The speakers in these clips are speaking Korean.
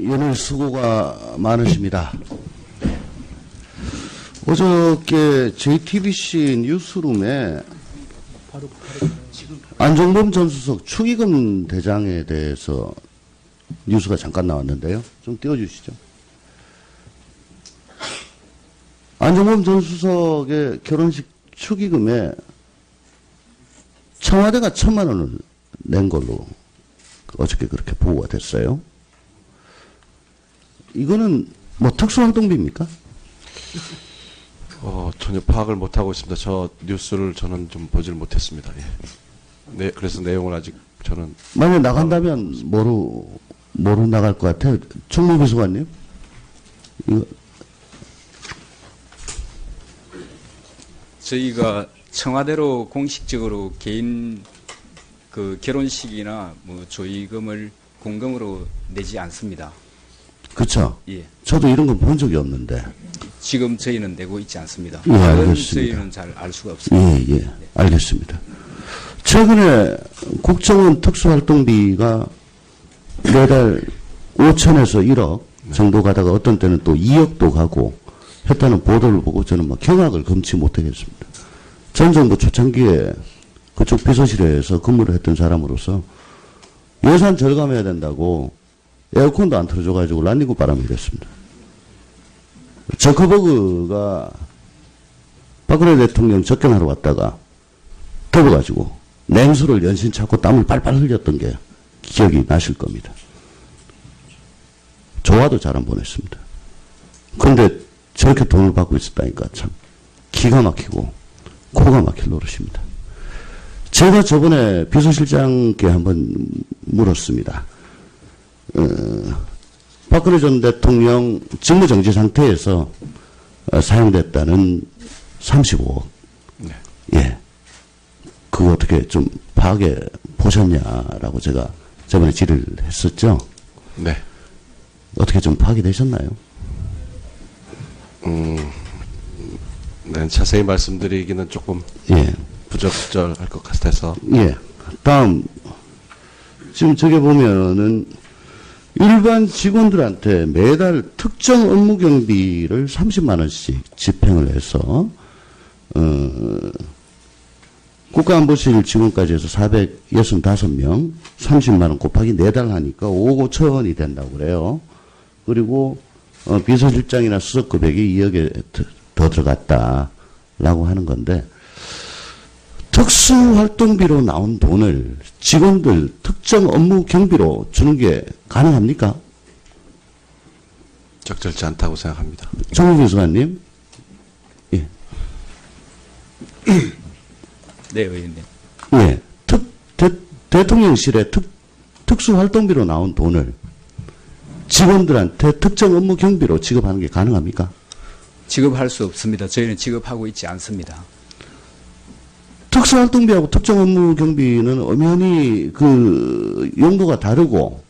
연일 수고가 많으십니다. 어저께 JTBC 뉴스룸에 안종범 전 수석 축의금 대장에 대해서 뉴스가 잠깐 나왔는데요. 좀 띄워주시죠. 안종범 전 수석의 결혼식 축의금에 청와대가 1,000만 원을 낸 걸로 어저께 그렇게 보고가 됐어요. 이거는 뭐 특수활동비입니까? 전혀 파악을 못하고 있습니다. 저 뉴스를 저는 좀 보질 못했습니다. 예. 네, 그래서 내용을 아직 저는. 만약 나간다면 뭐로 나갈 것 같아요? 총무비서관님? 이거. 저희가 청와대로 공식적으로 개인 그 결혼식이나 뭐 조의금을 공금으로 내지 않습니다. 그쵸? 예. 저도 이런 건 본 적이 없는데. 지금 저희는 내고 있지 않습니다. 예, 알겠습니다. 저희는 잘 알 수가 없습니다. 예. 알겠습니다. 최근에 국정원 특수활동비가 매달 5천에서 1억 정도 가다가 어떤 때는 또 2억도 가고 했다는 보도를 보고 저는 막 경악을 금치 못하겠습니다. 전 정부 초창기에 그쪽 비서실에서 근무를 했던 사람으로서 예산 절감해야 된다고 에어컨도 안 틀어줘가지고 란닝구 바람이 됐습니다. 저커버그가 박근혜 대통령 접견하러 왔다가 더워가지고 냉수를 연신 찾고 땀을 빨빨 흘렸던 게 기억이 나실 겁니다. 조화도 잘 안 보냈습니다. 그런데 저렇게 돈을 받고 있었다니까 참 기가 막히고 코가 막힐 노릇입니다. 제가 저번에 비서실장께 한번 물었습니다. 박근혜 전 대통령 직무정지 상태에서 사용됐다는 35억. 네. 예. 그거 어떻게 좀 파악해 보셨냐라고 제가 저번에 질의를 했었죠. 네. 어떻게 좀 파악이 되셨나요? 네, 자세히 말씀드리기는 조금 예. 부적절할 것 같아서. 예. 다음, 지금 저기 보면은 일반 직원들한테 매달 특정 업무 경비를 30만 원씩 집행을 해서 국가안보실 직원까지 해서 465명 30만 원 곱하기 4달 하니까 5억 5천 원이 된다고 그래요. 그리고 비서실장이나 수석급액이 2억에 더 들어갔다라고 하는 건데 특수활동비로 나온 돈을 직원들 특정 업무 경비로 주는 게 가능합니까? 적절치 않다고 생각합니다. 정무비서관님? 예. 네, 의원님. 예. 대통령실에 특수활동비로 나온 돈을 직원들한테 특정 업무 경비로 지급하는 게 가능합니까? 지급할 수 없습니다. 저희는 지급하고 있지 않습니다. 특수활동비하고 특정 업무 경비는 엄연히 그 용도가 다르고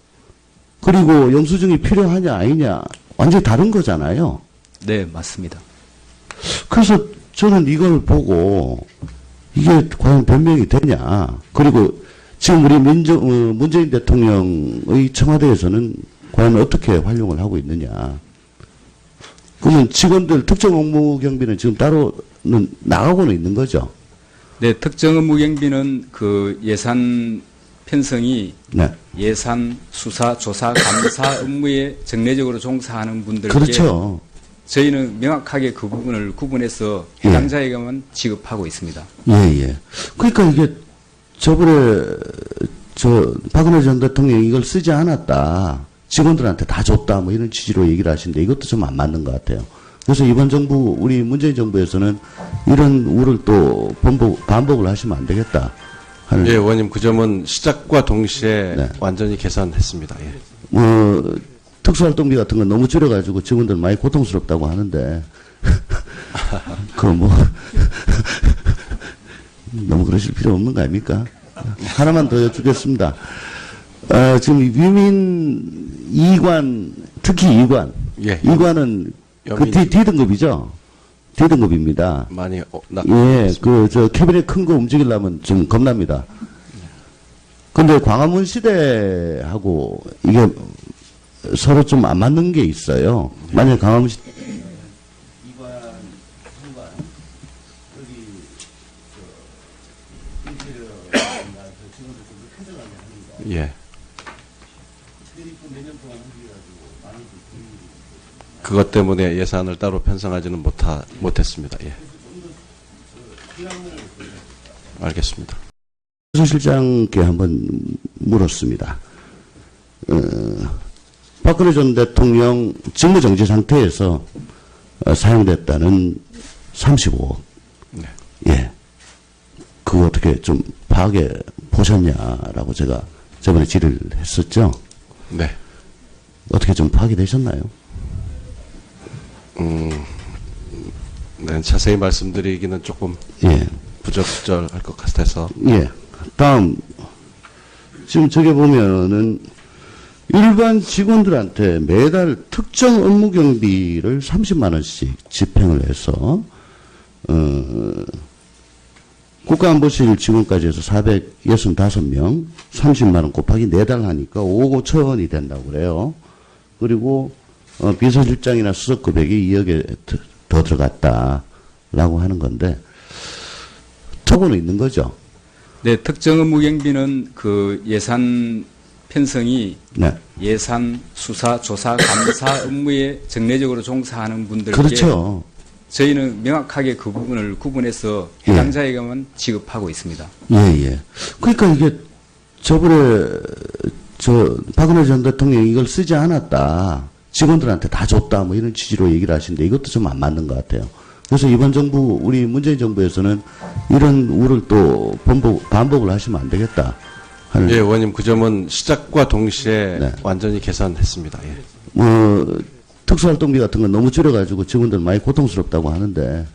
그리고 영수증이 필요하냐 아니냐 완전히 다른 거잖아요. 네, 맞습니다. 그래서 저는 이걸 보고 이게 과연 변명이 되냐. 그리고 지금 우리 문재인 대통령의 청와대에서는 과연 어떻게 활용을 하고 있느냐. 그러면 직원들 특정 업무 경비는 지금 따로는 나가고는 있는 거죠. 네, 특정 업무 경비는 그 예산 편성이 네. 예산, 수사, 조사, 감사 업무에 정례적으로 종사하는 분들께 그렇죠. 저희는 명확하게 그 부분을 구분해서 해당자에게만 지급하고 있습니다. 예. 그러니까 이게 저번에 박근혜 전 대통령이 이걸 쓰지 않았다. 직원들한테 다 줬다. 뭐 이런 취지로 얘기를 하시는데 이것도 좀 안 맞는 것 같아요. 그래서 이번 정부, 우리 문재인 정부에서는 이런 우를 또 반복을 하시면 안 되겠다. 예, 의원님, 그 점은 시작과 동시에 네. 완전히 개선했습니다. 예. 특수활동비 같은 건 너무 줄여가지고 직원들 많이 고통스럽다고 하는데, 너무 그러실 필요 없는 거 아닙니까? 하나만 더 여쭙겠습니다. 지금 위민 2관, 특히 2관. 예. 2관은 그 D등급이죠? D등급입니다. 많이 예, 캐비넷 큰 거 움직이려면 좀 겁납니다. 근데 광화문 시대하고 이게 서로 좀 안 맞는 게 있어요. 만약에 강화문시 예. 그것 때문에 예산을 따로 편성하지는 못했습니다. 예. 알겠습니다. 실장께 한번 물었습니다. 박근혜 전 대통령 직무정지 상태에서 사용됐다는 35억. 네. 예. 그거 어떻게 좀 파악해 보셨냐라고 제가 저번에 질의를 했었죠. 네. 어떻게 좀 파악이 되셨나요? 네, 자세히 말씀드리기는 조금 예. 부적절할 것 같아서. 예. 다음, 지금 저게 보면은 일반 직원들한테 매달 특정 업무 경비를 30만원씩 집행을 해서, 국가안보실 직원까지 해서 465명, 30만원 곱하기 4달 하니까 5억 5천원이 된다고 그래요. 그리고, 비서실장이나 수석급액이 2억에 더 들어갔다라고 하는 건데, 특고는 있는 거죠? 네, 특정 업무 경비는 그 예산 편성이 네. 예산, 수사, 조사, 감사 업무에 정례적으로 종사하는 분들께 그렇죠. 저희는 명확하게 그 부분을 구분해서 해당자에게만 지급하고 있습니다. 예, 예. 그러니까 이게 저번에 박근혜 전 대통령이 이걸 쓰지 않았다. 직원들한테 다 줬다. 뭐 이런 취지로 얘기를 하시는데 이것도 좀 안 맞는 것 같아요. 그래서 이번 정부, 우리 문재인 정부에서는 이런 우를 또 반복을 하시면 안 되겠다. 하는. 예, 의원님, 그 점은 시작과 동시에 네. 완전히 개선했습니다. 예. 특수활동비 같은 건 너무 줄여가지고 직원들 많이 고통스럽다고 하는데,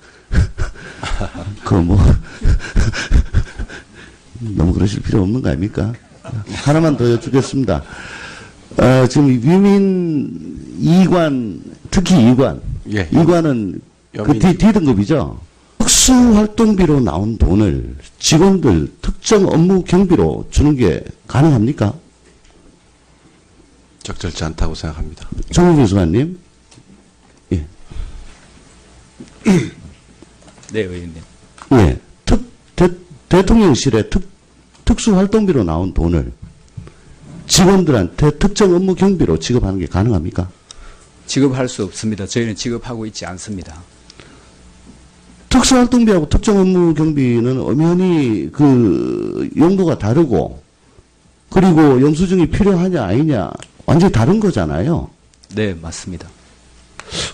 너무 그러실 필요 없는 거 아닙니까? 하나만 더 여쭙겠습니다. 지금 위민 2관, 특히 2관. 예. 2관은 그 D등급이죠? 특수활동비로 나온 돈을 직원들 특정 업무 경비로 주는 게 가능합니까? 적절치 않다고 생각합니다. 정무빈 수사님? 예. 네, 의원님. 예. 대통령실에 특수활동비로 나온 돈을 직원들한테 특정 업무 경비로 지급하는 게 가능합니까? 지급할 수 없습니다. 저희는 지급하고 있지 않습니다. 특수활동비하고 특정 업무 경비는 엄연히 그 용도가 다르고 그리고 영수증이 필요하냐 아니냐 완전히 다른 거잖아요. 네, 맞습니다.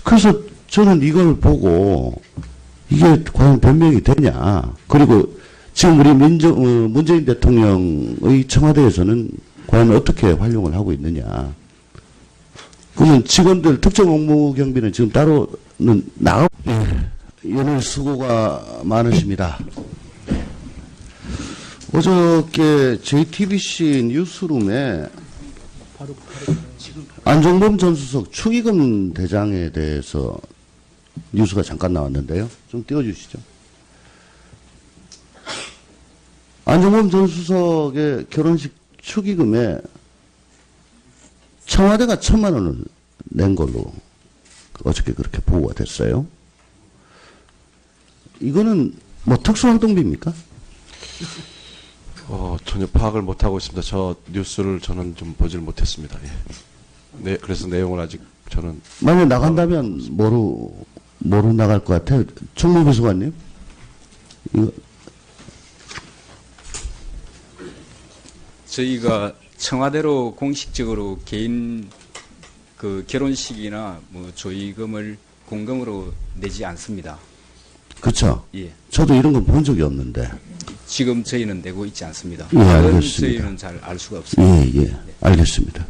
그래서 저는 이걸 보고 이게 과연 변명이 되냐. 그리고 지금 우리 문재인 대통령의 청와대에서는 과연 어떻게 활용을 하고 있느냐. 그러면 직원들 특정 업무 경비는 지금 따로는 나가. 오늘 수고가 많으십니다. 어저께 JTBC 뉴스룸에 안종범 전 수석 축의금 대장에 대해서 뉴스가 잠깐 나왔는데요. 좀 띄워주시죠. 안종범 전 수석의 결혼식 축의금에 청와대가 1,000만 원을 낸 걸로 어저께 그렇게 보고가 됐어요. 이거는 뭐 특수활동비입니까? 전혀 파악을 못하고 있습니다. 저 뉴스를 저는 좀 보질 못했습니다. 예. 네, 그래서 내용을 아직 저는. 만약 나간다면 뭐로 나갈 것 같아요? 총무비서관님? 이거. 저희가 청와대로 공식적으로 개인 그 결혼식이나 뭐 조의금을 공금으로 내지 않습니다. 그쵸? 예. 저도 이런 건 본 적이 없는데. 지금 저희는 내고 있지 않습니다. 예, 다른 알겠습니다. 저희는 잘 알 수가 없습니다. 예. 알겠습니다.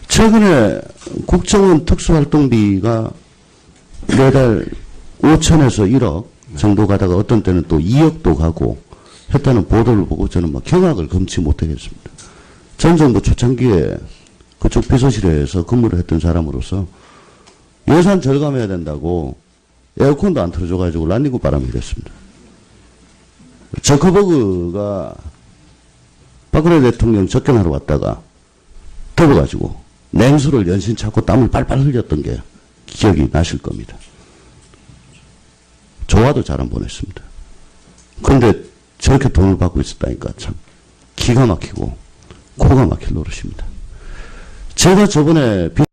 최근에 국정원 특수활동비가 매달 5천에서 1억 정도 가다가 어떤 때는 또 2억도 가고 했다는 보도를 보고 저는 막 경악을 금치 못하겠습니다. 전 정부 초창기에 그쪽 비서실에서 근무를 했던 사람으로서 예산 절감해야 된다고 에어컨도 안 틀어줘가지고 란닝구 바람이 됐습니다. 저커버그가 박근혜 대통령 접견하러 왔다가 더워가지고 냉수를 연신 찾고 땀을 빨빨 흘렸던 게 기억이 나실 겁니다. 조화도 잘 안 보냈습니다. 그런데 저렇게 돈을 받고 있었다니까 참 기가 막히고 코가 막힐 노릇입니다. 제가 저번에